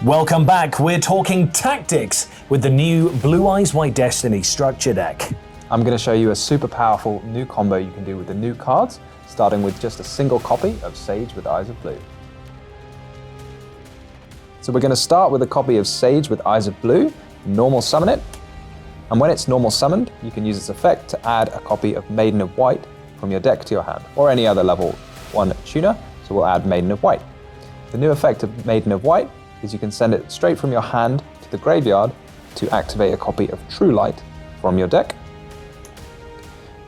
Welcome back. We're talking tactics with the new Blue Eyes White Destiny structure deck. I'm going to show you a super powerful new combo you can do with the new cards, starting with just a single copy of Sage with Eyes of Blue. So we're going to start with a copy of Sage with Eyes of Blue, normal summon it, and when it's normal summoned, you can use its effect to add a copy of Maiden of White from your deck to your hand, or any other level 1 tuner, so we'll add Maiden of White. The new effect of Maiden of White is you can send it straight from your hand to the graveyard to activate a copy of True Light from your deck.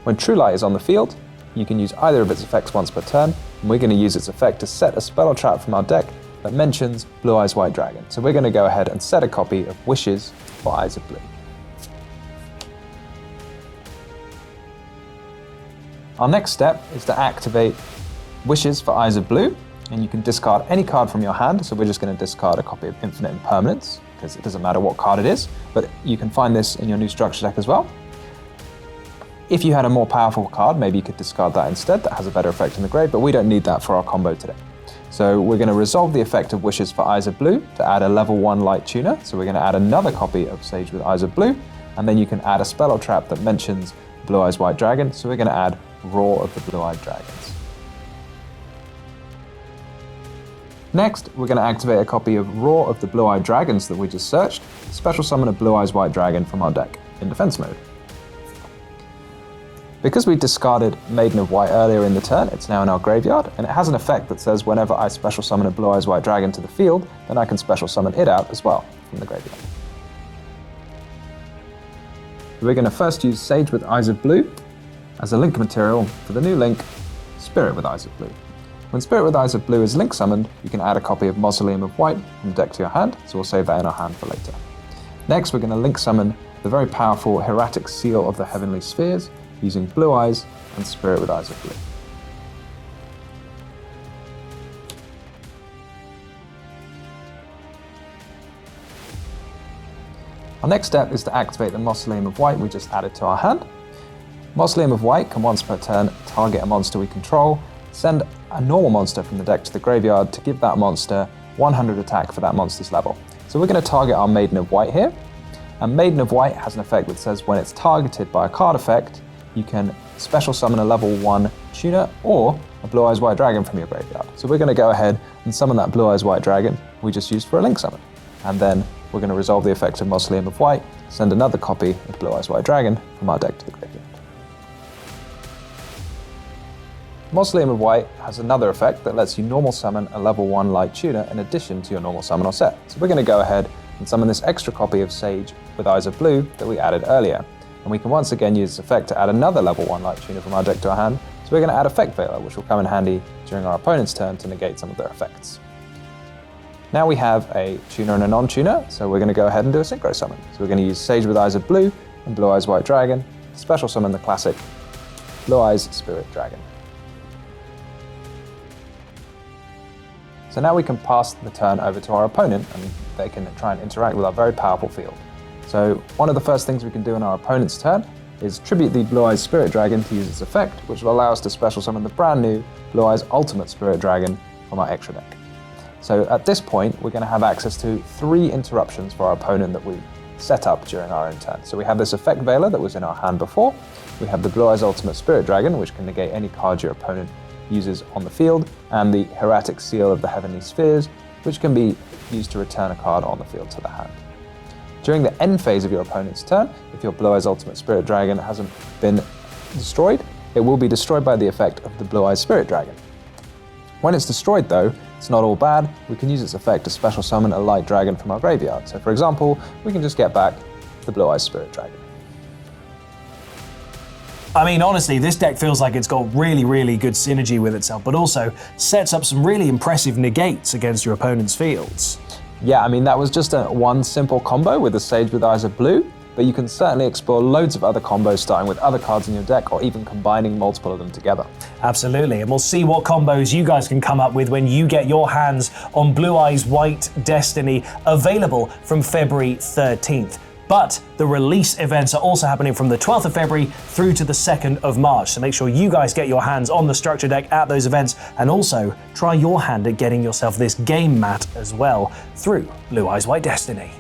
When True Light is on the field, you can use either of its effects once per turn, and we're going to use its effect to set a spell or trap from our deck that mentions Blue Eyes White Dragon. So we're going to go ahead and set a copy of Wishes for Eyes of Blue. Our next step is to activate Wishes for Eyes of Blue, and you can discard any card from your hand, so we're just going to discard a copy of Infinite Impermanence, because it doesn't matter what card it is, but you can find this in your new structure deck as well. If you had a more powerful card, maybe you could discard that instead, that has a better effect in the grave, but we don't need that for our combo today. So we're going to resolve the effect of Wishes for Eyes of Blue to add a level 1 light tuner, so we're going to add another copy of Sage with Eyes of Blue, and then you can add a spell or trap that mentions Blue Eyes White Dragon, so we're going to add Roar of the Blue-Eyed Dragons. Next, we're going to activate a copy of Roar of the Blue-Eyed Dragons that we just searched, special summon a Blue Eyes White Dragon from our deck in defense mode. Because we discarded Maiden of White earlier in the turn, it's now in our graveyard, and it has an effect that says whenever I special summon a Blue Eyes White Dragon to the field, then I can special summon it out as well from the graveyard. We're going to first use Sage with Eyes of Blue as a link material for the new link, Spirit with Eyes of Blue. When Spirit with Eyes of Blue is link summoned, you can add a copy of Mausoleum of White from the deck to your hand, so we'll save that in our hand for later. Next, we're going to link summon the very powerful Hieratic Seal of the Heavenly Spheres using Blue Eyes and Spirit with Eyes of Blue. Our next step is to activate the Mausoleum of White we just added to our hand. Mausoleum of White can once per turn target a monster we control, send a normal monster from the deck to the graveyard to give that monster 100 attack for that monster's level. So we're going to target our Maiden of White here, and Maiden of White has an effect that says when it's targeted by a card effect, you can special summon a level 1 tuner or a Blue Eyes White Dragon from your graveyard. So we're going to go ahead and summon that Blue Eyes White Dragon we just used for a link summon, and then we're going to resolve the effect of Mausoleum of White, send another copy of Blue Eyes White Dragon from our deck to the graveyard. Mausoleum of White has another effect that lets you normal summon a level 1 light tuner in addition to your normal summon or set. So we're going to go ahead and summon this extra copy of Sage with Eyes of Blue that we added earlier. And we can once again use this effect to add another level 1 light tuner from our deck to our hand. So we're going to add Effect Veiler, which will come in handy during our opponent's turn to negate some of their effects. Now we have a tuner and a non-tuner, so we're going to go ahead and do a synchro summon. So we're going to use Sage with Eyes of Blue and Blue Eyes White Dragon to special summon the classic Blue Eyes Spirit Dragon. So now we can pass the turn over to our opponent and they can try and interact with our very powerful field. So one of the first things we can do in our opponent's turn is tribute the Blue Eyes Spirit Dragon to use its effect, which will allow us to special summon the brand new Blue Eyes Ultimate Spirit Dragon from our extra deck. So at this point, we're going to have access to 3 interruptions for our opponent that we set up during our own turn. So we have this Effect Veiler that was in our hand before, we have the Blue Eyes Ultimate Spirit Dragon, which can negate any card your opponent uses on the field, and the Hieratic Seal of the Heavenly Spheres, which can be used to return a card on the field to the hand. During the end phase of your opponent's turn, if your Blue Eyes Ultimate Spirit Dragon hasn't been destroyed, it will be destroyed by the effect of the Blue Eyes Spirit Dragon. When it's destroyed though, it's not all bad, we can use its effect to special summon a light dragon from our graveyard. So for example, we can just get back the Blue Eyes Spirit Dragon. I mean, honestly, this deck feels like it's got really, really good synergy with itself, but also sets up some really impressive negates against your opponent's fields. Yeah, I mean, that was just one simple combo with the Sage with Eyes of Blue, but you can certainly explore loads of other combos starting with other cards in your deck or even combining multiple of them together. Absolutely, and we'll see what combos you guys can come up with when you get your hands on Blue Eyes White Destiny, available from February 13th. But the release events are also happening from the 12th of February through to the 2nd of March. So make sure you guys get your hands on the structure deck at those events, and also try your hand at getting yourself this game mat as well through Blue Eyes White Destiny.